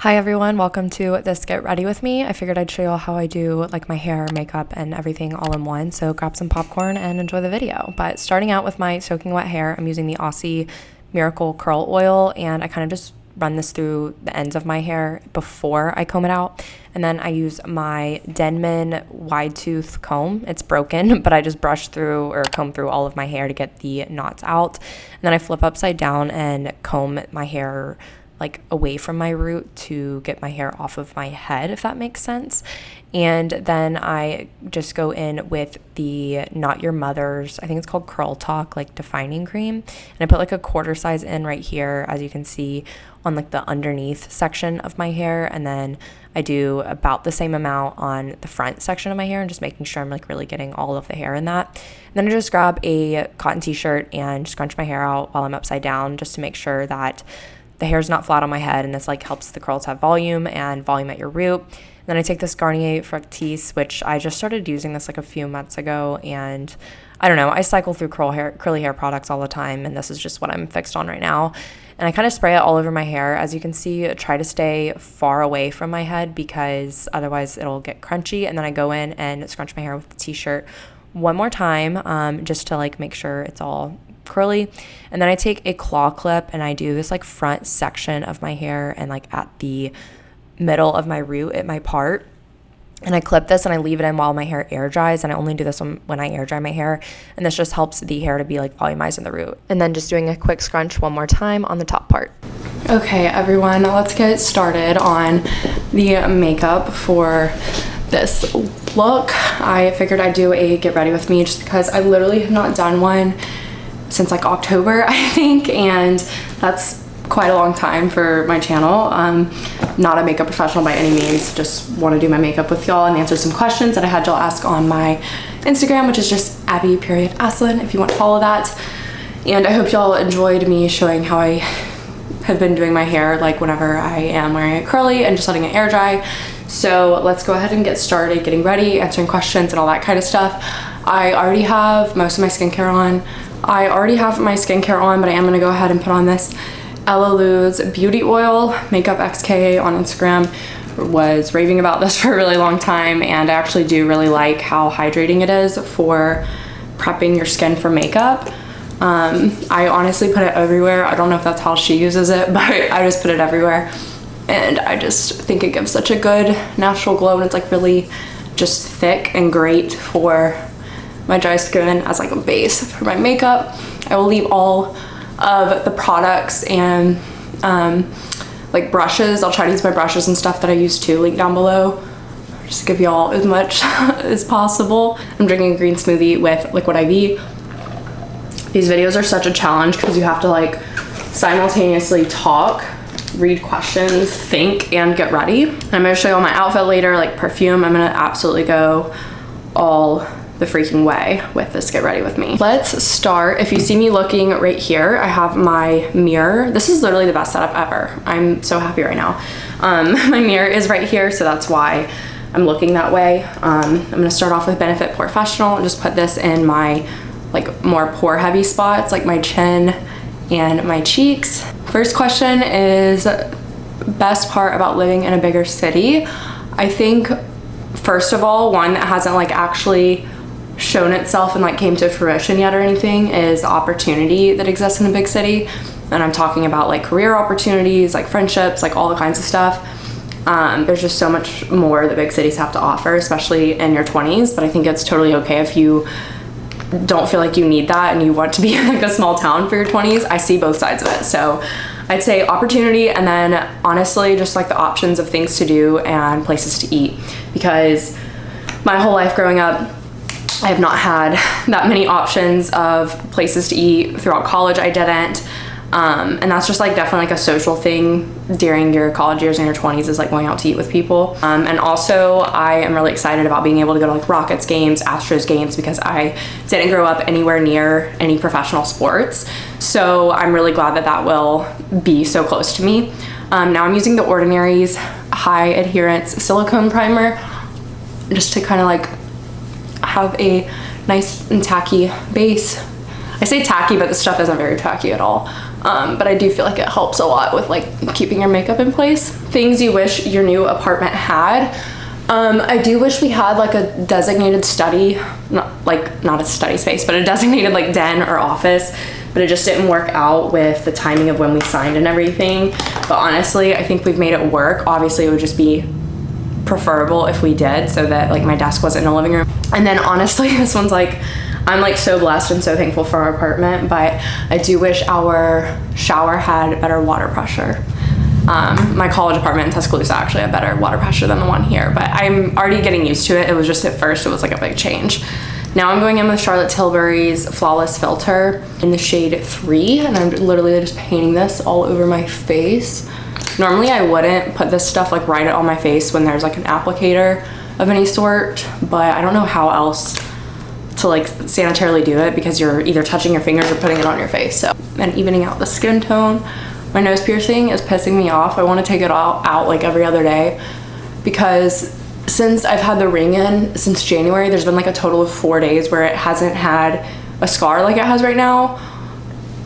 Hi everyone, welcome to this Get Ready With Me. I figured I'd show you all how I do like my hair, makeup, and everything all in one, so grab some popcorn and enjoy the video. But starting out with my soaking wet hair, I'm using the Aussie Miracle Curl Oil, and I kind of just run this through the ends of my hair before I comb it out. And then I use my Denman wide tooth comb. It's broken, but I just brush through or comb through all of my hair to get the knots out. And then I flip upside down and comb my hair like away from my root to get my hair off of my head, if that makes sense. And then I just go in with the Not Your Mother's, I think it's called Curl Talk, like defining cream. And I put like a quarter size in right here, as you can see, on like the underneath section of my hair. And then I do about the same amount on the front section of my hair, and just making sure I'm like really getting all of the hair in that. And then I just grab a cotton t-shirt and scrunch my hair out while I'm upside down, just to make sure that the hair's not flat on my head, and this like helps the curls have volume and volume at your root. And then I take this Garnier Fructis, which I just started using this like a few months ago, and I don't know, I cycle through curly hair products all the time, and this is just what I'm fixed on right now. And I kind of spray it all over my hair. As you can see, try to stay far away from my head because otherwise it'll get crunchy. And then I go in and scrunch my hair with the t-shirt one more time, just to like make sure it's all curly. And then I take a claw clip and I do this like front section of my hair and like at the middle of my root at my part, and I clip this and I leave it in while my hair air dries. And I only do this when I air dry my hair, and this just helps the hair to be like volumized in the root. And then just doing a quick scrunch one more time on the top part. Okay everyone, let's get started on the makeup for this look. I figured I'd do a get ready with me just because I literally have not done one since like October, I think, and that's quite a long time for my channel. Not a makeup professional by any means, just want to do my makeup with y'all and answer some questions that I had y'all ask on my Instagram, which is just Abby.Aslin, if you want to follow that. And I hope y'all enjoyed me showing how I have been doing my hair, like whenever I am wearing it curly and just letting it air dry. So let's go ahead and get started getting ready, answering questions and all that kind of stuff. I already have most of my skincare on. but I am gonna go ahead and put on this Ella Lou's Beauty Oil, Makeup XKA on Instagram. Was raving about this for a really long time, and I actually do really like how hydrating it is for prepping your skin for makeup. I honestly put it everywhere. I don't know if that's how she uses it, but I just put it everywhere. And I just think it gives such a good natural glow, and it's like really just thick and great for my dry skin as like a base for my makeup. I will leave all of the products and like brushes. I'll try to use my brushes and stuff that I use too, link down below, just to give y'all as much as possible. I'm drinking a green smoothie with liquid IV. These videos are such a challenge because you have to like simultaneously talk, read questions, think, and get ready. And I'm gonna show you all my outfit later, like perfume. I'm gonna absolutely go all the freaking way with this get ready with me. Let's start. If you see me looking right here, I have my mirror. This is literally the best setup ever. I'm so happy right now. My mirror is right here, so that's why I'm looking that way. I'm gonna start off with Benefit Porefessional and just put this in my like more pore heavy spots, like my chin and my cheeks. First question is best part about living in a bigger city. I think first of all, one that hasn't like actually shown itself and like came to fruition yet or anything is the opportunity that exists in a big city. And I'm talking about like career opportunities, like friendships, like all the kinds of stuff. There's just so much more that big cities have to offer, especially in your 20s. But I think it's totally okay if you don't feel like you need that and you want to be in like a small town for your 20s. I see both sides of it. So I'd say opportunity, and then honestly just like the options of things to do and places to eat, because my whole life growing up I have not had that many options of places to eat. Throughout college I didn't, and that's just like definitely like a social thing during your college years and your 20s, is like going out to eat with people. And also I am really excited about being able to go to like Rockets games, Astros games, because I didn't grow up anywhere near any professional sports, so I'm really glad that that will be so close to me. Now I'm using the Ordinary's high adherence silicone primer just to kind of like have a nice and tacky base. I say tacky, but the stuff isn't very tacky at all. but I do feel like it helps a lot with like keeping your makeup in place. Things you wish your new apartment had. I do wish we had like a designated study, not a study space, but a designated like den or office, but it just didn't work out with the timing of when we signed and everything. But honestly, I think we've made it work. Obviously, it would just be preferable if we did, so that like my desk wasn't in the living room. And then honestly, this one's like, I'm like so blessed and so thankful for our apartment, but I do wish our shower had better water pressure. My college apartment in Tuscaloosa actually had better water pressure than the one here, but I'm already getting used to it. It was just at first, it was like a big change. Now I'm going in with Charlotte Tilbury's Flawless Filter in the shade 3, and I'm literally just painting this all over my face. Normally I wouldn't put this stuff like right on my face when there's like an applicator of any sort, but I don't know how else to like sanitarily do it, because you're either touching your fingers or putting it on your face. So, and evening out the skin tone. My nose piercing is pissing me off. I want to take it all out like every other day, because since I've had the ring in since January, there's been like a total of 4 days where it hasn't had a scar like it has right now,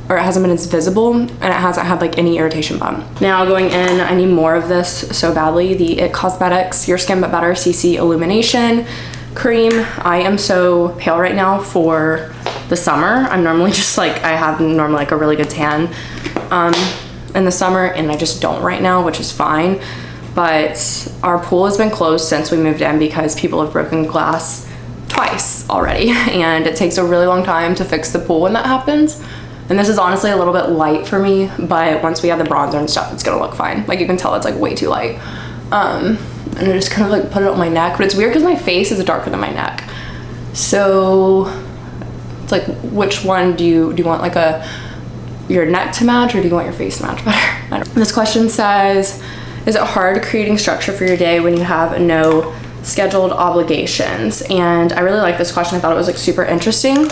or it hasn't been as visible, and it hasn't had like any irritation bump. Now going in, I need more of this so badly. The IT Cosmetics Your Skin But Better CC Illumination Cream. I am so pale right now for the summer. I'm normally just like, I have normally like a really good tan in the summer, and I just don't right now, which is fine. But our pool has been closed since we moved in because people have broken glass twice already, and it takes a really long time to fix the pool when that happens. And this is honestly a little bit light for me, but once we have the bronzer and stuff, it's gonna look fine. Like you can tell it's like way too light. And I just kind of like put it on my neck, but it's weird because my face is darker than my neck. So it's like, which one do you want, like your neck to match, or do you want your face to match better? I don't know. This question says, is it hard creating structure for your day when you have no scheduled obligations? And I really like this question. I thought it was like super interesting.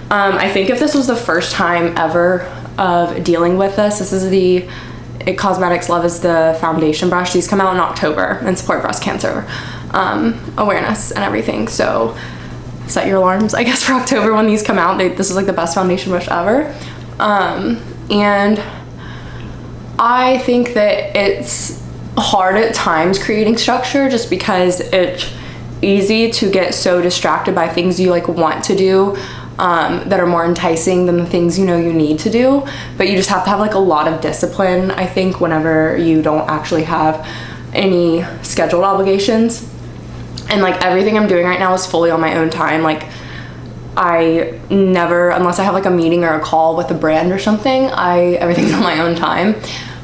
I think if this was the first time ever of dealing with this is the IT Cosmetics Love Is the foundation brush. These come out in October and support breast cancer awareness and everything. So set your alarms, I guess, for October when these come out. This is like the best foundation brush ever. And I think that it's hard at times creating structure, just because it's easy to get so distracted by things you like want to do that are more enticing than the things you know you need to do. But you just have to have like a lot of discipline, I think, whenever you don't actually have any scheduled obligations. And like everything I'm doing right now is fully on my own time. Like I never, unless I have like a meeting or a call with a brand or something, everything's on my own time.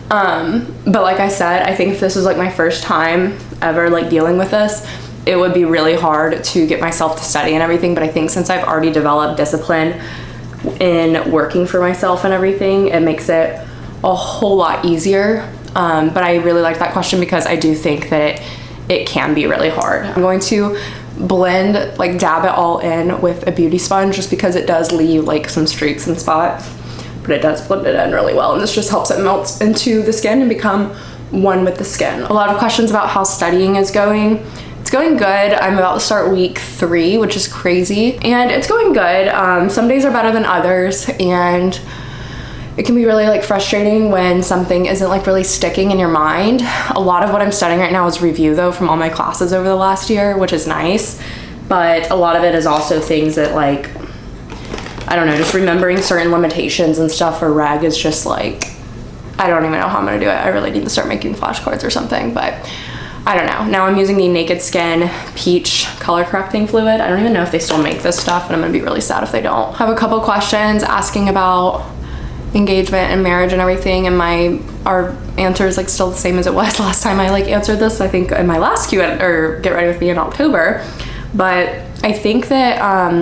But like I said, I think if this was like my first time ever like dealing with this, it would be really hard to get myself to study and everything. But I think since I've already developed discipline in working for myself and everything, it makes it a whole lot easier. But I really like that question because I do think that it can be really hard. I'm going to blend, like dab it all in with a beauty sponge, just because it does leave like some streaks and spots, but it does blend it in really well. And this just helps it melt into the skin and become one with the skin. A lot of questions about how studying is going. It's going good. I'm about to start week 3, which is crazy, and it's going good. Some days are better than others, and it can be really like frustrating when something isn't like really sticking in your mind. A lot of what I'm studying right now is review though from all my classes over the last year, which is nice, but a lot of it is also things that like, I don't know, just remembering certain limitations and stuff for reg is just like, I don't even know how I'm gonna do it. I really need to start making flashcards or something, but I don't know. Now I'm using the Naked Skin Peach Color Correcting Fluid. I don't even know if they still make this stuff, and I'm gonna be really sad if they don't. I have a couple questions asking about engagement and marriage and everything, and our answer is like still the same as it was last time I like answered this, I think in my last Q&A or Get Ready With Me in October. But I think that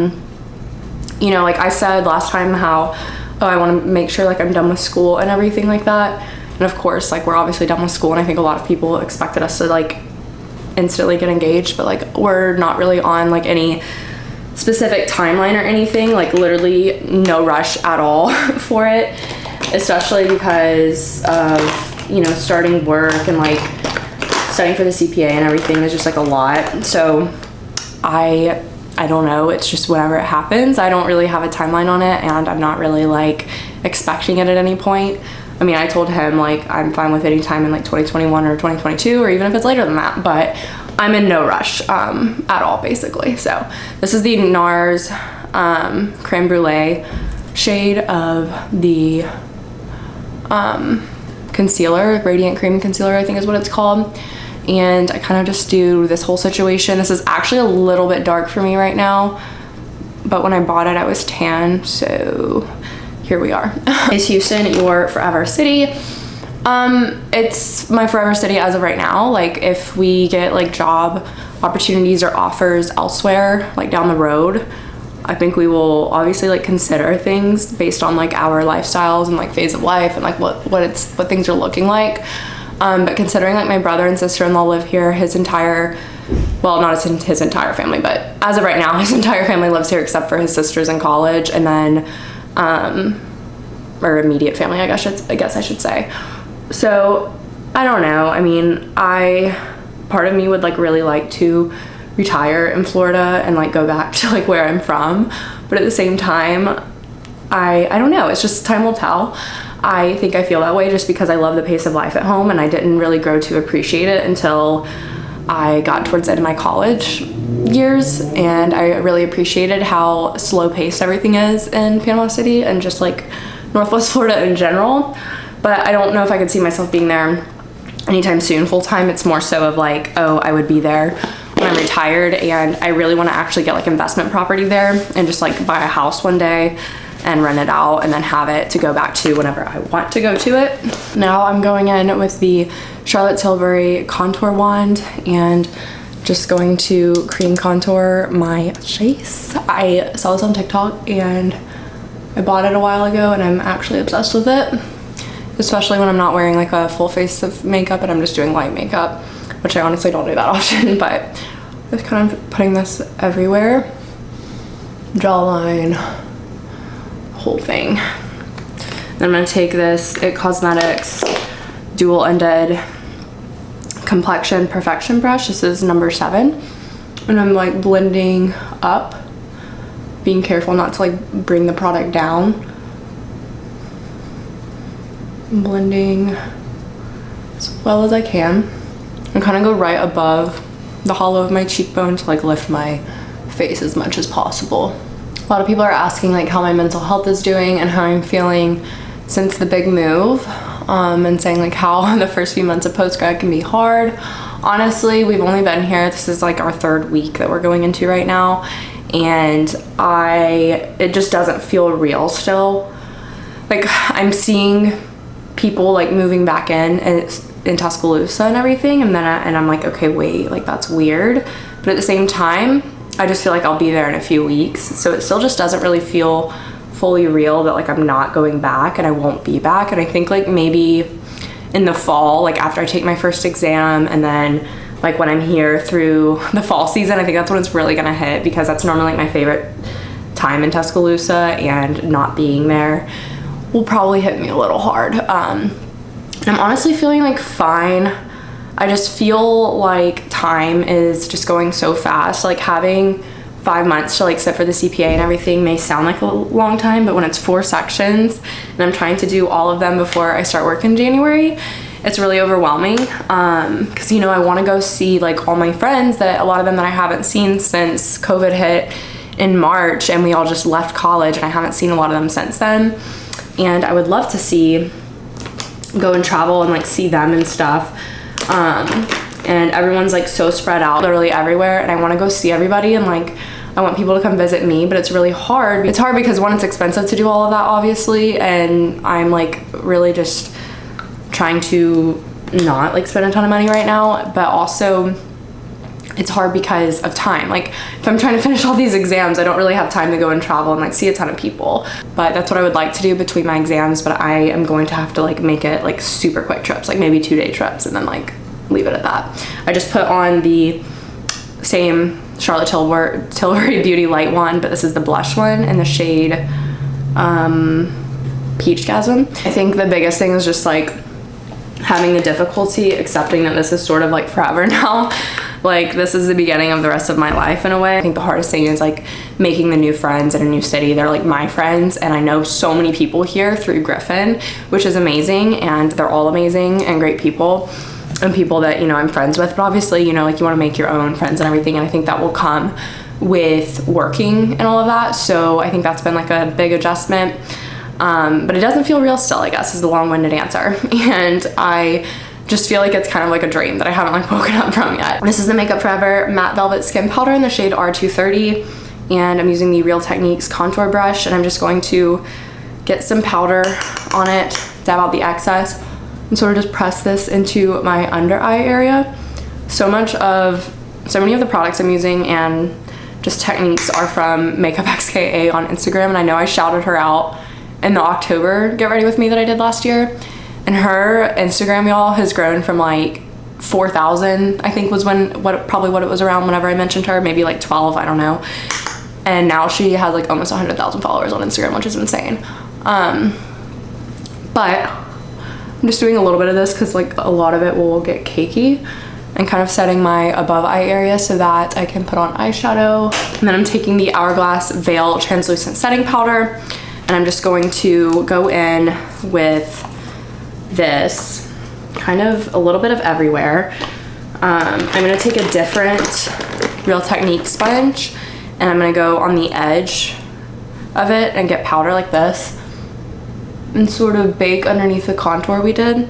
you know, like I said last time how I want to make sure like I'm done with school and everything like that. And of course, like we're obviously done with school, and I think a lot of people expected us to like instantly get engaged, but like we're not really on like any specific timeline or anything, like literally no rush at all for it, especially because of, you know, starting work and like studying for the CPA and everything is just like a lot. So I I don't know, it's just whenever it happens. I don't really have a timeline on it, and I'm not really like expecting it at any point. I mean, I told him like I'm fine with any time in like 2021 or 2022, or even if it's later than that, but I'm in no rush at all, basically. So this is the NARS Creme Brulee shade of the concealer, Radiant Cream Concealer, I think is what it's called. And I kind of just do this whole situation. This is actually a little bit dark for me right now, but when I bought it, I was tan, so here we are. Is Houston your forever city? It's my forever city as of right now. Like if we get like job opportunities or offers elsewhere, like down the road, I think we will obviously like consider things based on like our lifestyles and like phase of life and like what things are looking like. But considering like my brother and sister-in-law live here, his entire, well, not his entire family, but as of right now, his entire family lives here except for his sisters in college, and then, or immediate family, I guess I should say. So I don't know. I mean, part of me would like really like to retire in Florida and like go back to like where I'm from, but at the same time, I don't know, it's just time will tell. I think I feel that way just because I love the pace of life at home, and I didn't really grow to appreciate it until I got towards the end of my college years, and I really appreciated how slow paced everything is in Panama City and just like Northwest Florida in general. But I don't know if I could see myself being there anytime soon full time. It's more so of like, oh, I would be there when I'm retired, and I really want to actually get like investment property there and just like buy a house one day and rent it out and then have it to go back to whenever I want to go to it. Now I'm going in with the Charlotte Tilbury contour wand and just going to cream contour my face. I saw this on TikTok and I bought it a while ago, and I'm actually obsessed with it, especially when I'm not wearing like a full face of makeup and I'm just doing light makeup, which I honestly don't do that often, but just kind of putting this everywhere. Jawline, whole thing. Then I'm gonna take this IT Cosmetics dual-ended complexion perfection brush. This is number 7, and I'm like blending up, being careful not to like bring the product down. I'm blending as well as I can and kind of go right above the hollow of my cheekbone to like lift my face as much as possible. A lot of people are asking like how my mental health is doing and how I'm feeling since the big move, and saying like how the first few months of postgrad can be hard. Honestly, we've only been here, this is like our 3rd week that we're going into right now, and it just doesn't feel real still. Like I'm seeing people like moving back in Tuscaloosa and everything, and then I'm like, okay, wait, like that's weird. But at the same time, I just feel like I'll be there in a few weeks, so it still just doesn't really feel fully real that like I'm not going back and I won't be back. And I think like maybe in the fall, like after I take my first exam, and then like when I'm here through the fall season, I think that's when it's really gonna hit, because that's normally like my favorite time in Tuscaloosa, and not being there will probably hit me a little hard. I'm honestly feeling like fine. I just feel like time is just going so fast. Like having 5 months to like sit for the CPA and everything may sound like a long time, but when it's 4 sections and I'm trying to do all of them before I start work in January, it's really overwhelming. Because you know, I want to go see like all my friends, that a lot of them that I haven't seen since COVID hit in March, and we all just left college, and I haven't seen a lot of them since then. And I would love to go and travel and like see them and stuff. And everyone's like so spread out literally everywhere, and I want to go see everybody, and like I want people to come visit me, but it's really hard. It's hard because one, it's expensive to do all of that obviously, and I'm like really just trying to not like spend a ton of money right now, but also it's hard because of time. Like if I'm trying to finish all these exams, I don't really have time to go and travel and like see a ton of people. But that's what I would like to do between my exams, but I am going to have to like make it like super quick trips, like maybe 2-day trips, and then like leave it at that. I just put on the same Charlotte Tilbury Beauty Light one, but this is the blush one in the shade Peach Gasm. I think the biggest thing is just like having the difficulty accepting that this is sort of like forever now. Like, this is the beginning of the rest of my life in a way. I think the hardest thing is like making the new friends in a new city. They're like my friends, and I know so many people here through Griffin, which is amazing, and they're all amazing and great people, and people that, you know, I'm friends with. But obviously, you know, like, you want to make your own friends and everything, and I think that will come with working and all of that. So I think that's been like a big adjustment, but it doesn't feel real still, I guess, is the long-winded answer. And I just feel like it's kind of like a dream that I haven't like woken up from yet. This is the Makeup Forever Matte Velvet Skin Powder in the shade R230, and I'm using the Real Techniques contour brush, and I'm just going to get some powder on it, dab out the excess, and sort of just press this into my under eye area. So many of the products I'm using and just techniques are from Makeup XKA on Instagram, and I know I shouted her out in the October Get Ready With Me that I did last year. And her Instagram, y'all, has grown from like 4,000, I think was probably what it was around whenever I mentioned her, maybe like 12, I don't know. And now she has like almost 100,000 followers on Instagram, which is insane. But I'm just doing a little bit of this because like a lot of it will get cakey, and kind of setting my above eye area so that I can put on eyeshadow. And then I'm taking the Hourglass Veil Translucent Setting Powder, and I'm just going to go in with this, kind of a little bit of everywhere. I'm gonna take a different Real Technique sponge, and I'm gonna go on the edge of it and get powder like this and sort of bake underneath the contour we did,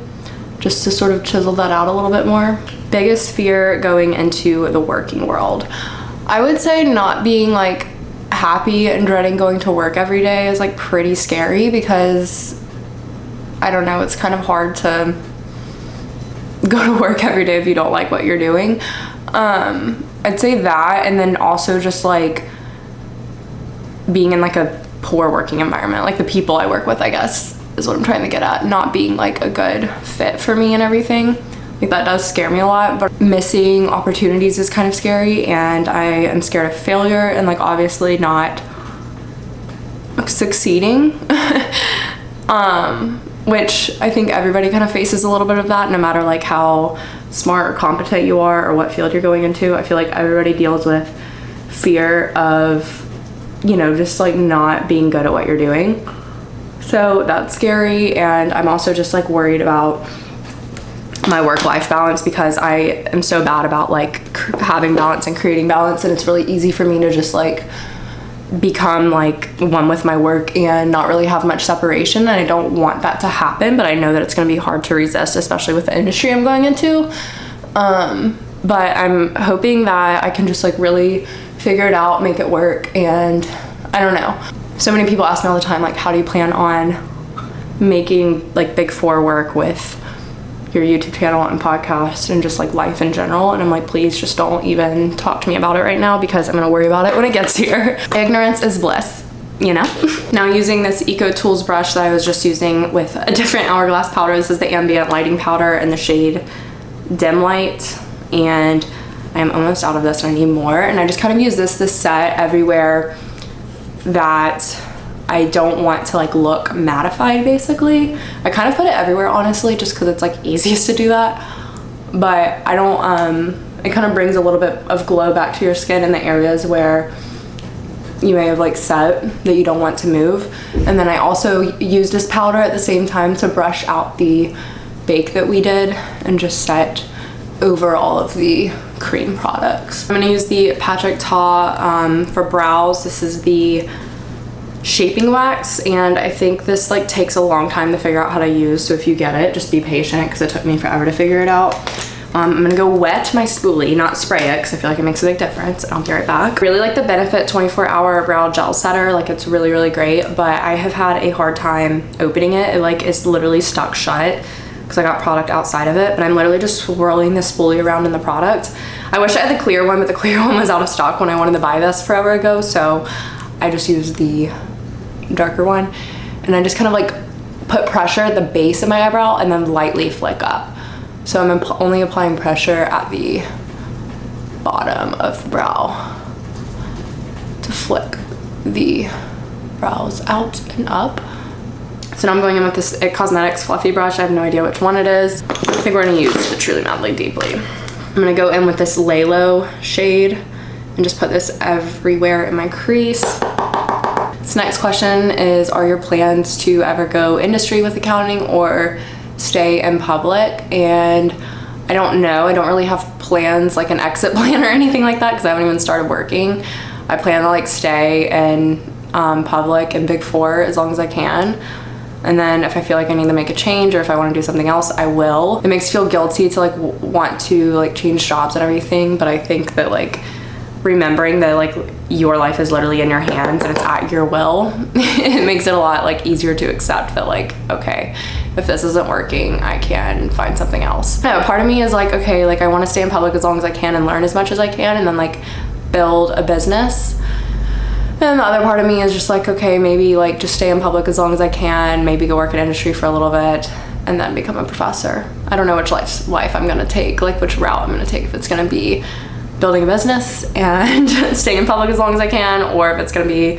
just to sort of chisel that out a little bit more. Biggest fear going into the working world. I would say not being like happy and dreading going to work every day is like pretty scary, because I don't know, it's kind of hard to go to work every day if you don't like what you're doing. I'd say that, and then also just like being in like a poor working environment, like the people I work with, I guess is what I'm trying to get at, not being like a good fit for me and everything. Like, that does scare me a lot, but missing opportunities is kind of scary, and I am scared of failure and like obviously not succeeding. Which I think everybody kind of faces a little bit of that, no matter like how smart or competent you are or what field you're going into. I feel like everybody deals with fear of, you know, just like not being good at what you're doing. So that's scary, and I'm also just like worried about my work-life balance, because I am so bad about like having balance and creating balance, and it's really easy for me to just like become like one with my work and not really have much separation, and I don't want that to happen, but I know that it's going to be hard to resist, especially with the industry I'm going into. But I'm hoping that I can just like really figure it out, make it work, and I don't know. So many people ask me all the time, like, how do you plan on making like Big Four work with your YouTube channel and podcast and just like life in general? And I'm like, please just don't even talk to me about it right now, because I'm gonna worry about it when it gets here. Ignorance is bliss, you know? Now, using this Eco Tools brush that I was just using with a different Hourglass powder. This is the ambient lighting powder in the shade Dim Light, and I'm almost out of this and I need more. And I just kind of use this to set everywhere that I don't want to like look mattified, basically. I kind of put it everywhere, honestly, just because it's like easiest to do that. But I don't, it kind of brings a little bit of glow back to your skin in the areas where you may have like set that you don't want to move. And then I also used this powder at the same time to brush out the bake that we did and just set over all of the cream products. I'm gonna use the Patrick Ta for brows. This is the shaping wax, and I think this like takes a long time to figure out how to use, so if you get it, just be patient, because it took me forever to figure it out. I'm gonna go wet my spoolie, not spray it, because I feel like it makes a big difference. I'll be right back. Really like the Benefit 24-hour brow gel setter. Like, it's really, really great, but I have had a hard time opening it. It like is literally stuck shut because I got product outside of it, but I'm literally just swirling the spoolie around in the product. I wish I had the clear one, but the clear one was out of stock when I wanted to buy this forever ago, so I just used the darker one, and I just kind of like put pressure at the base of my eyebrow and then lightly flick up. So I'm only applying pressure at the bottom of the brow to flick the brows out and up. So now I'm going in with this Causemetics fluffy brush. I have no idea which one it is. I think we're gonna use the Truly Madly Deeply. I'm gonna go in with this Lalo shade and just put this everywhere in my crease. This next question is, are your plans to ever go industry with accounting or stay in public? And I don't know. I don't really have plans, like an exit plan or anything like that, because I haven't even started working. I plan to like stay in public and Big Four as long as I can. And then if I feel like I need to make a change or if I want to do something else, I will. It makes me feel guilty to like want to like change jobs and everything, but I think that like remembering that like your life is literally in your hands and it's at your will, it makes it a lot like easier to accept that like, okay, if this isn't working, I can find something else. No, part of me is like, okay, like I want to stay in public as long as I can and learn as much as I can and then like build a business. And the other part of me is just like, okay, maybe like just stay in public as long as I can, maybe go work in industry for a little bit and then become a professor. I don't know which life I'm gonna take, like which route I'm gonna take, if it's gonna be building a business and staying in public as long as I can, or if it's gonna be,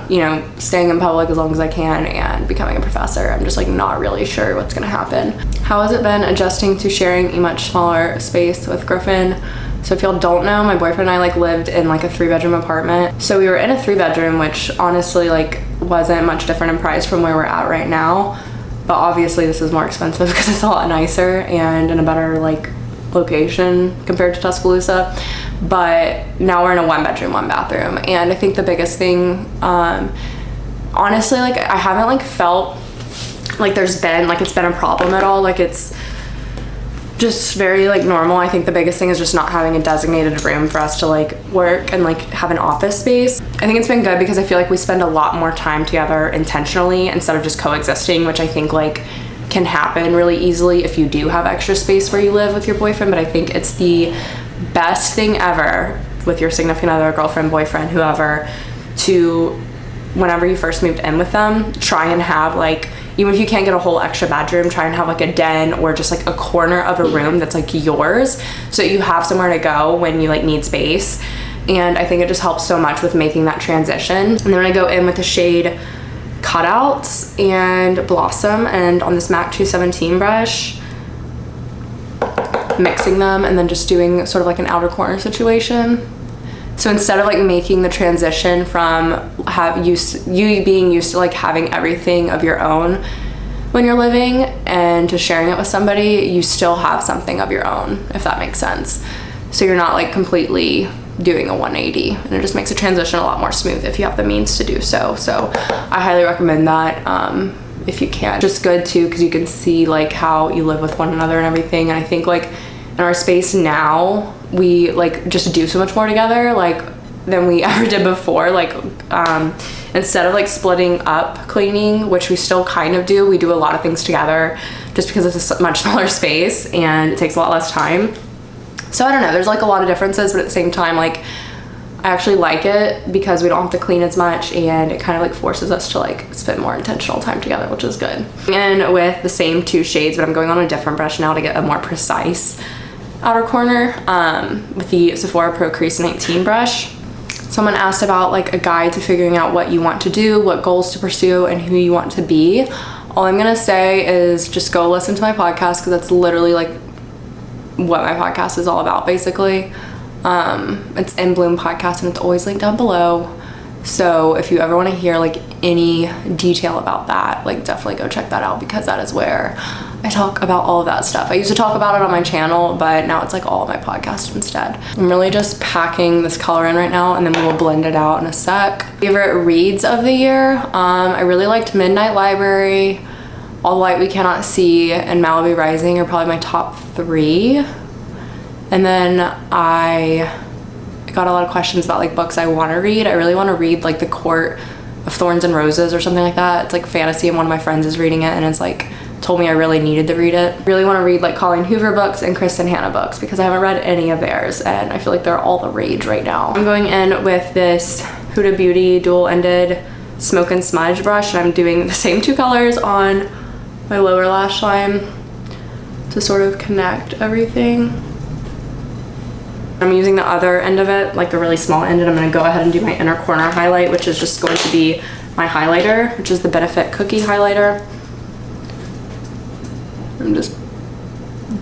you know, staying in public as long as I can and becoming a professor. I'm just like not really sure what's gonna happen. How has it been adjusting to sharing a much smaller space with Griffin? So if y'all don't know, my boyfriend and I like lived in like a 3-bedroom apartment. So we were in a 3-bedroom, which honestly like wasn't much different in price from where we're at right now. But obviously this is more expensive because it's a lot nicer and in a better like location compared to Tuscaloosa. But now we're in a 1-bedroom, 1-bathroom. And I think the biggest thing, honestly, like I haven't like felt like there's been like it's been a problem at all. Like it's just very like normal. I think the biggest thing is just not having a designated room for us to like work and like have an office space. I think it's been good because I feel like we spend a lot more time together intentionally instead of just coexisting, which I think like can happen really easily if you do have extra space where you live with your boyfriend. But I think it's the best thing ever with your significant other, girlfriend, boyfriend, whoever, to whenever you first moved in with them, try and have like, even if you can't get a whole extra bedroom, try and have like a den or just like a corner of a room that's like yours so that you have somewhere to go when you like need space. And I think it just helps so much with making that transition. And then when I go in with the shade Cutouts and Blossom and on this MAC 217 brush, mixing them and then just doing sort of like an outer corner situation. So instead of like making the transition from you being used to like having everything of your own when you're living and to sharing it with somebody, you still have something of your own, if that makes sense. So you're not like completely doing a 180, and it just makes the transition a lot more smooth if you have the means to do so. So I highly recommend that if you can. Just good too because you can see like how you live with one another and everything. And I think like in our space now, we like just do so much more together like than we ever did before. Like instead of like splitting up cleaning, which we still kind of do, we do a lot of things together just because it's a much smaller space and it takes a lot less time. So I don't know, there's like a lot of differences, but at the same time like I actually like it because we don't have to clean as much and it kind of like forces us to like spend more intentional time together, which is good. And with the same 2 shades, but I'm going on a different brush now to get a more precise outer corner with the Sephora Pro Crease 19 brush. Someone asked about like a guide to figuring out what you want to do, what goals to pursue, and who you want to be. All I'm gonna say is just go listen to my podcast because that's literally like what my podcast is all about basically. It's In Bloom Podcast and it's always linked down below. So if you ever want to hear like any detail about that, like definitely go check that out because that is where I talk about all of that stuff. I used to talk about it on my channel, but now it's like all of my podcast instead. I'm really just packing this color in right now and then we will blend it out in a sec. Favorite reads of the year? I really liked Midnight Library, All the Light We Cannot See, and Malibu Rising are probably my top 3. And then I got a lot of questions about like books I want to read. I really want to read like The Court of Thorns and Roses or something like that. It's like fantasy and one of my friends is reading it and it's like told me I really needed to read it. Really want to read like Colleen Hoover books and Kristen Hanna books because I haven't read any of theirs and I feel like they're all the rage right now. I'm going in with this Huda Beauty dual-ended smoke and smudge brush and I'm doing the same 2 colors on my lower lash line to sort of connect everything. I'm using the other end of it, like the really small end, and I'm gonna go ahead and do my inner corner highlight, which is just going to be my highlighter, which is the Benefit Cookie highlighter. I'm just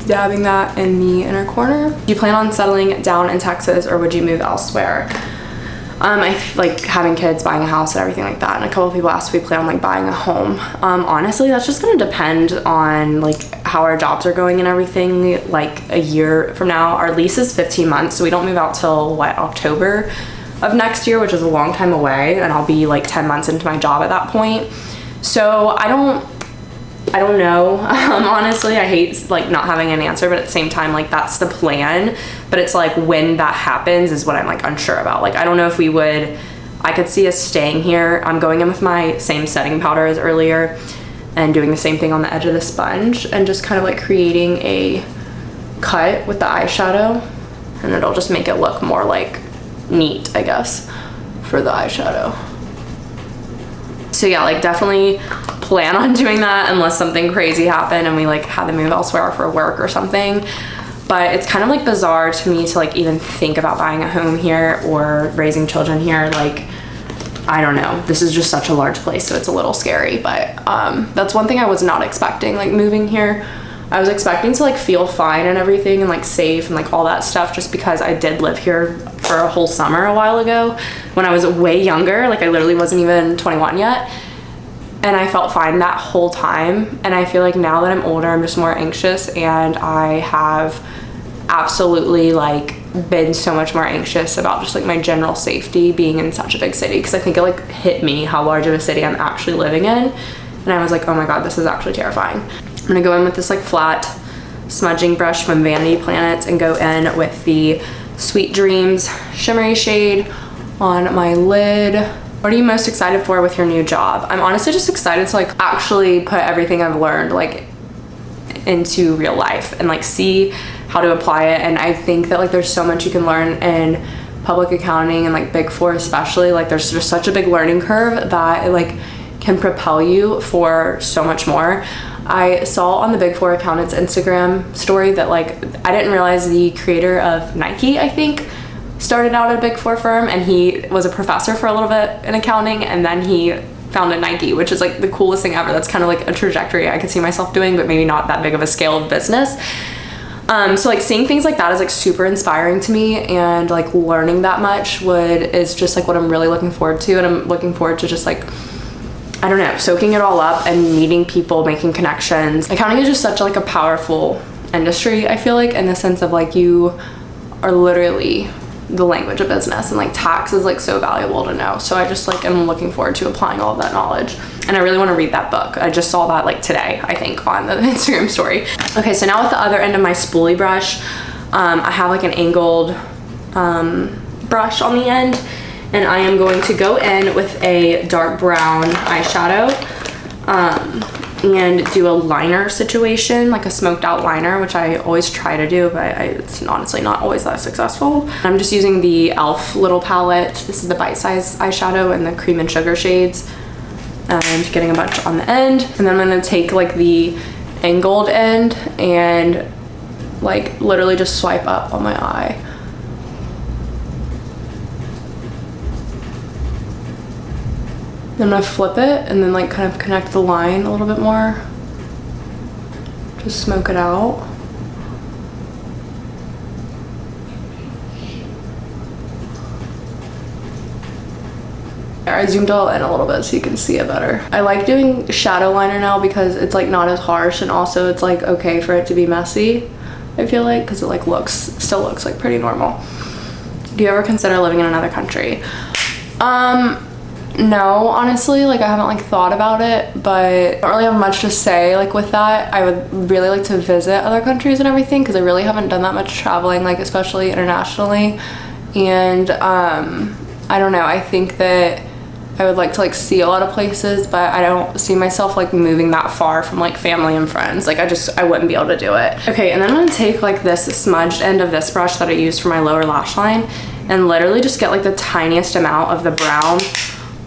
dabbing that in the inner corner. Do you plan on settling down in Texas or would you move elsewhere? I like having kids, buying a house and everything like that, and a couple of people asked if we plan on like buying a home. Honestly, that's just gonna depend on like how our jobs are going and everything. Like a year from now, our lease is 15 months, so we don't move out till what, October of next year, which is a long time away, and I'll be like 10 months into my job at that point. So I don't know. Honestly, I hate like not having an answer, but at the same time, like that's the plan. But it's like when that happens is what I'm like unsure about. Like I don't know if we would, I could see us staying here. I'm going in with my same setting powder as earlier and doing the same thing on the edge of the sponge and just kind of like creating a cut with the eyeshadow, and it'll just make it look more like neat, I guess, for the eyeshadow. So yeah, like definitely plan on doing that unless something crazy happened and we like had to move elsewhere for work or something. But it's kind of like bizarre to me to like even think about buying a home here or raising children here. Like, I don't know, this is just such a large place, so it's a little scary. But that's one thing I was not expecting, like moving here. I was expecting to like feel fine and everything and like safe and like all that stuff, just because I did live here for a whole summer a while ago when I was way younger. Like I literally wasn't even 21 yet, and I felt fine that whole time. And I feel like now that I'm older, I'm just more anxious, and I have absolutely like been so much more anxious about just like my general safety being in such a big city, because I think it like hit me how large of a city I'm actually living in, and I was like, oh my god, this is actually terrifying. I'm gonna go in with this like flat smudging brush from Vanity Planets and go in with the Sweet Dreams shimmery shade on my lid. What are you most excited for with your new job? I'm honestly just excited to like actually put everything I've learned like into real life and like see how to apply it. And I think that like there's so much you can learn in public accounting and like Big Four especially. Like there's just such a big learning curve that it like can propel you for so much more. I saw on the Big Four accountant's Instagram story that like I didn't realize the creator of Nike, I think, started out at a Big Four firm, and he was a professor for a little bit in accounting, and then he founded Nike, which is like the coolest thing ever. That's kind of like a trajectory I could see myself doing, but maybe not that big of a scale of business. So like seeing things like that is like super inspiring to me, and like learning that much is just like what I'm really looking forward to. And I'm looking forward to just like, I don't know, soaking it all up and meeting people, making connections. Accounting is just such like a powerful industry, I feel like, in the sense of like you are literally the language of business, and like tax is like so valuable to know. So I just like am looking forward to applying all of that knowledge, and I really want to read that book. I just saw that like today, I think, on the Instagram story. Okay, so now with the other end of my spoolie brush, I have like an angled brush on the end, and I am going to go in with a dark brown eyeshadow and do a liner situation, like a smoked out liner, which I always try to do, but it's honestly not always that successful. I'm just using the e.l.f. little palette. This is the Bite Size eyeshadow in the cream and sugar shades, and getting a bunch on the end. And then I'm gonna take like the angled end and like literally just swipe up on my eye. Then I'm gonna flip it and then like kind of connect the line a little bit more. Just smoke it out. I zoomed all in a little bit so you can see it better. I like doing shadow liner now because it's like not as harsh, and also it's like okay for it to be messy, I feel like, because it like still looks like pretty normal. Do you ever consider living in another country? No, honestly, like I haven't like thought about it, but I don't really have much to say like with that. I would really like to visit other countries and everything, because I really haven't done that much traveling, like especially internationally. And I don't know, I think that I would like to like see a lot of places, but I don't see myself like moving that far from like family and friends. Like I wouldn't be able to do it. Okay, and then I'm gonna take like this smudged end of this brush that I used for my lower lash line and literally just get like the tiniest amount of the brown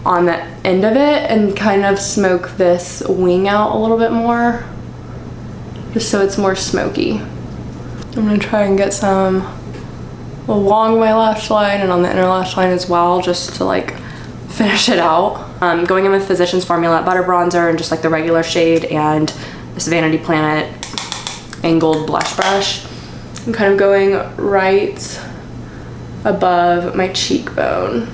on the end of it and kind of smoke this wing out a little bit more, just so it's more smoky. I'm gonna try and get some along my lash line and on the inner lash line as well, just to like finish it out. Going in with Physicians Formula butter bronzer and just like the regular shade, and this Vanity Planet angled blush brush. I'm kind of going right above my cheekbone.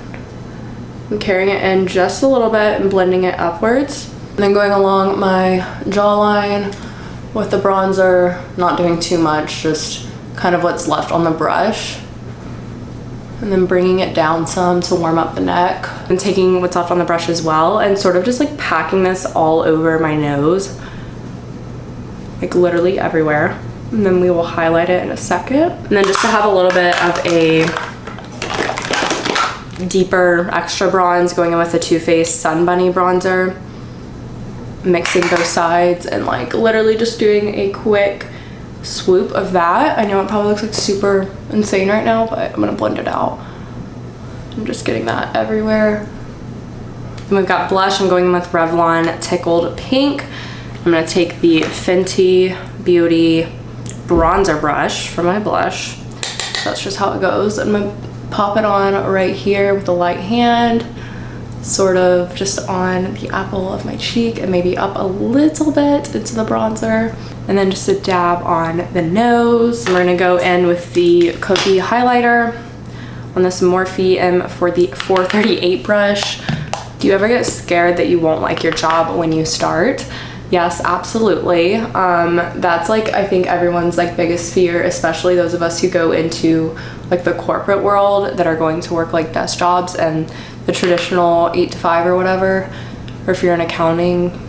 I'm carrying it in just a little bit and blending it upwards. And then going along my jawline with the bronzer, not doing too much, just kind of what's left on the brush. And then bringing it down some to warm up the neck. And taking what's left on the brush as well and sort of just like packing this all over my nose. Like literally everywhere. And then we will highlight it in a second. And then just to have a little bit of a deeper extra bronze, going in with the Too Faced Sun Bunny bronzer. Mixing both sides and like literally just doing a quick swoop of that. I know it probably looks like super insane right now, but I'm gonna blend it out. I'm just getting that everywhere. And we've got blush. I'm going in with Revlon Tickled Pink. I'm gonna take the Fenty Beauty bronzer brush for my blush. That's just how it goes. I'm gonna pop it on right here with a light hand, sort of just on the apple of my cheek and maybe up a little bit into the bronzer. And then just a dab on the nose. We're gonna go in with the Cookie highlighter on this Morphe M438 brush. Do you ever get scared that you won't like your job when you start? Yes, absolutely. That's like, I think everyone's like biggest fear, especially those of us who go into like the corporate world that are going to work like desk jobs and the traditional 8 to 5 or whatever, or if you're in accounting,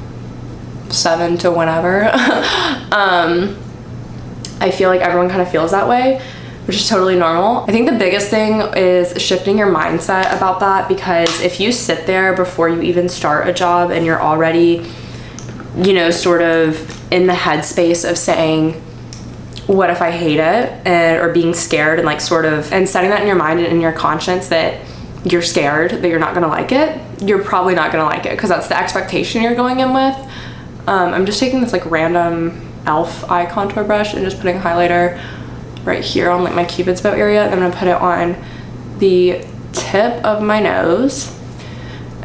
7 to whenever. I feel like everyone kind of feels that way, which is totally normal. I think the biggest thing is shifting your mindset about that, because if you sit there before you even start a job and you're already, you know, sort of in the headspace of saying, what if I hate it, and or being scared, and like sort of, and setting that in your mind and in your conscience that you're scared that you're not gonna like it, you're probably not gonna like it, because that's the expectation you're going in with. I'm just taking this like random e.l.f. eye contour brush and just putting highlighter right here on like my cupid's bow area. I'm gonna put it on the tip of my nose,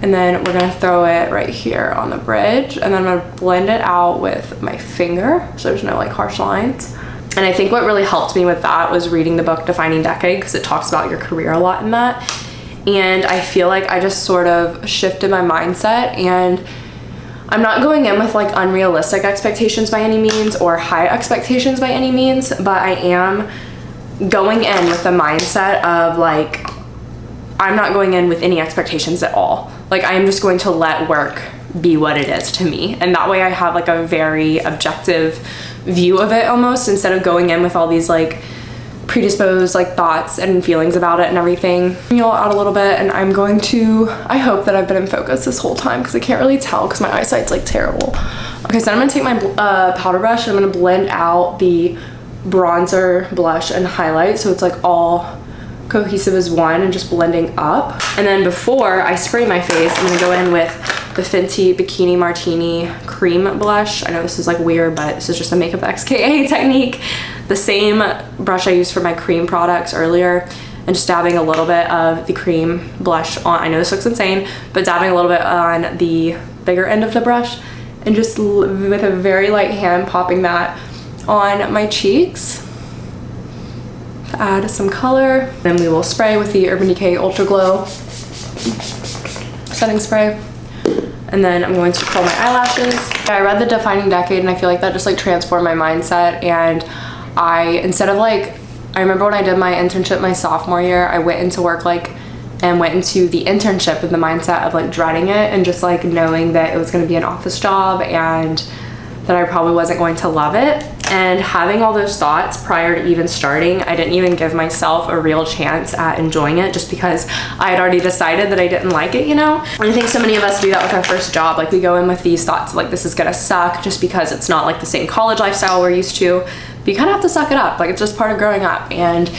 and then we're gonna throw it right here on the bridge, and then I'm gonna blend it out with my finger so there's no like harsh lines. And I think what really helped me with that was reading the book Defining Decade, because it talks about your career a lot in that. And I feel like I just sort of shifted my mindset, and I'm not going in with like unrealistic expectations by any means or high expectations by any means, but I am going in with the mindset of like, I'm not going in with any expectations at all. Like, I am just going to let work be what it is to me. And that way I have like a very objective view of it almost, instead of going in with all these like predisposed like thoughts and feelings about it and everything. You'll out a little bit, and I'm going to, I hope that I've been in focus this whole time because I can't really tell because my eyesight's like terrible. Okay, so I'm gonna take my powder brush and I'm gonna blend out the bronzer, blush, and highlight so it's like all cohesive as one and just blending up. And then before I spray my face, I'm gonna go in with the Fenty Bikini Martini cream blush. I know this is like weird, but this is just a makeup XKA technique. The same brush I used for my cream products earlier, and just dabbing a little bit of the cream blush on, I know this looks insane, but dabbing a little bit on the bigger end of the brush, and just with a very light hand popping that on my cheeks to add some color. Then we will spray with the Urban Decay Ultra Glow setting spray. And then I'm going to curl my eyelashes. I read the Defining Decade, and I feel like that just like transformed my mindset. And instead of like, I remember when I did my internship my sophomore year, I went into work like, and went into the internship with the mindset of like dreading it, and just like knowing that it was gonna be an office job and that I probably wasn't going to love it. And having all those thoughts prior to even starting, I didn't even give myself a real chance at enjoying it, just because I had already decided that I didn't like it, you know? And I think so many of us do that with our first job. Like, we go in with these thoughts of like, this is gonna suck, just because it's not like the same college lifestyle we're used to. But you kind of have to suck it up. Like, it's just part of growing up. And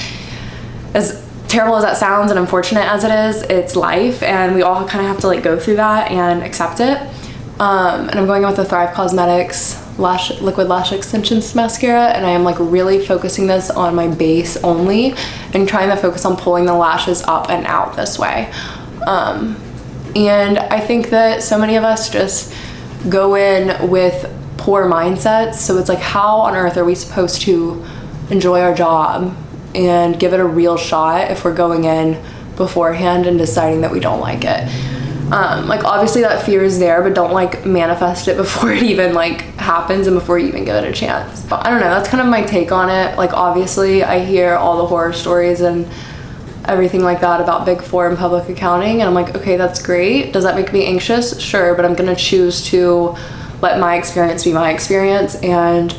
as terrible as that sounds and unfortunate as it is, it's life, and we all kind of have to like go through that and accept it. And I'm going in with the Thrive Causemetics liquid lash extensions mascara, and I am like really focusing this on my base only and trying to focus on pulling the lashes up and out this way. And I think that so many of us just go in with poor mindsets. So it's like, how on earth are we supposed to enjoy our job and give it a real shot if we're going in beforehand and deciding that we don't like it? Like obviously that fear is there, but don't like manifest it before it even like happens and before you even give it a chance. But I don't know, that's kind of my take on it. Like obviously I hear all the horror stories and everything like that about Big Four and public accounting, and I'm like, okay, that's great. Does that make me anxious? Sure, but I'm gonna choose to let my experience be my experience and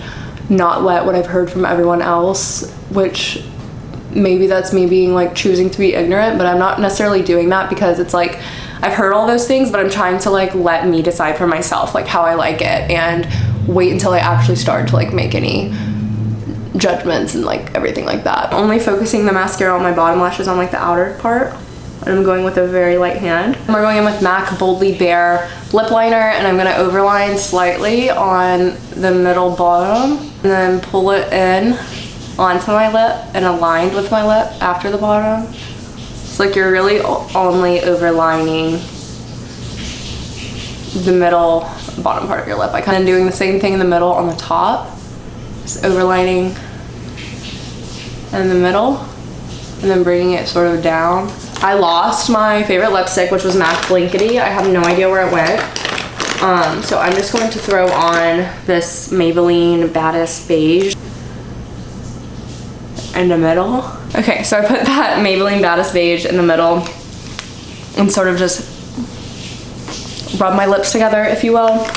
not let what I've heard from everyone else, which maybe that's me being like choosing to be ignorant, but I'm not necessarily doing that, because it's like I've heard all those things, but I'm trying to like let me decide for myself like how I like it, and wait until I actually start to like make any judgments and like everything like that. Only focusing the mascara on my bottom lashes on like the outer part, and I'm going with a very light hand. And we're going in with MAC Boldly Bare lip liner, and I'm gonna overline slightly on the middle bottom and then pull it in onto my lip and aligned with my lip after the bottom. It's like you're really only overlining the middle bottom part of your lip. I kind of doing the same thing in the middle on the top, just overlining in the middle and then bringing it sort of down. I lost my favorite lipstick, which was MAC Blankety. I have no idea where it went. So I'm just going to throw on this Maybelline Baddest Beige in the middle. Okay, so I put that Maybelline Baddest Beige in the middle and sort of just rub my lips together, if you will.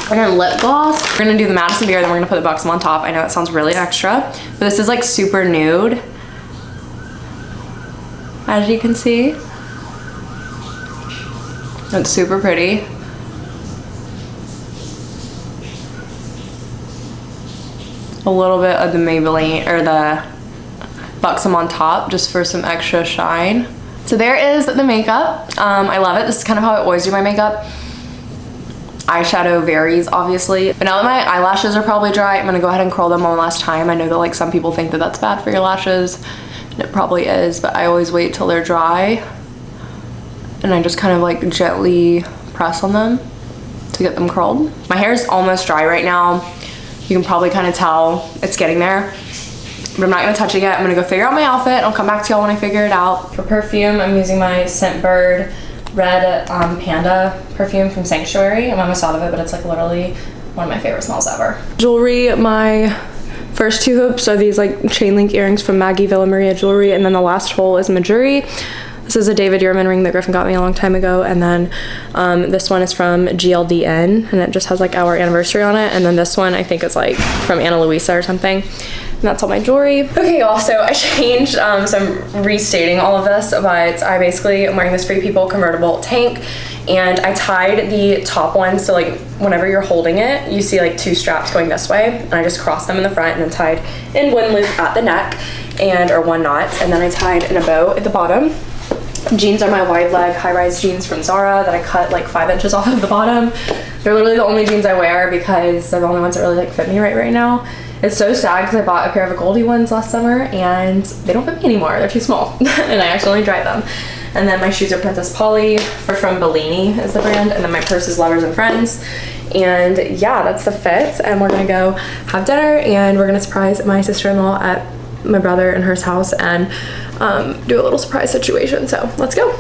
And then lip gloss. We're gonna do the Madison Beer, then we're gonna put the Buxom on top. I know it sounds really extra, but this is like super nude, as you can see. It's super pretty. A little bit of the Maybelline, or the Buxom on top, just for some extra shine. So there is the makeup. I love it. This is kind of how I always do my makeup. Eyeshadow varies, obviously. But now that my eyelashes are probably dry, I'm gonna go ahead and curl them one last time. I know that like some people think that that's bad for your lashes, and it probably is, but I always wait till they're dry. And I just kind of like gently press on them to get them curled. My hair is almost dry right now. You can probably kind of tell it's getting there. But I'm not gonna touch it yet. I'm gonna go figure out my outfit. I'll come back to y'all when I figure it out. For perfume, I'm using my Scentbird Red Panda perfume from Sanctuary. I'm almost out of it, but it's like literally one of my favorite smells ever. Jewelry, my first two hoops are these like chain link earrings from Maggie Villa Maria Jewelry, and then the last hole is Majuri. This is a David Yurman ring that Griffin got me a long time ago, and then this one is from GLDN, and it just has like our anniversary on it, and then this one I think is like from Ana Luisa or something. And that's all my jewelry. Okay, y'all, so I changed, so I'm restating all of this, but I basically am wearing this Free People convertible tank, and I tied the top one, so like whenever you're holding it, you see like two straps going this way, and I just crossed them in the front and then tied in one loop at the neck, or one knot, and then I tied in a bow at the bottom. Jeans are my wide leg high-rise jeans from Zara that I cut like 5 inches off of the bottom. They're literally the only jeans I wear because they're the only ones that really like fit me right now. It's so sad because I bought a pair of Goldie ones last summer and they don't fit me anymore. They're too small and I accidentally dried them. And then my shoes are Princess Polly, from Bellini is the brand, and then my purse is Lovers and Friends. And yeah, that's the fit, and we're gonna go have dinner and we're gonna surprise my sister-in-law at my brother and her house and do a little surprise situation. So let's go.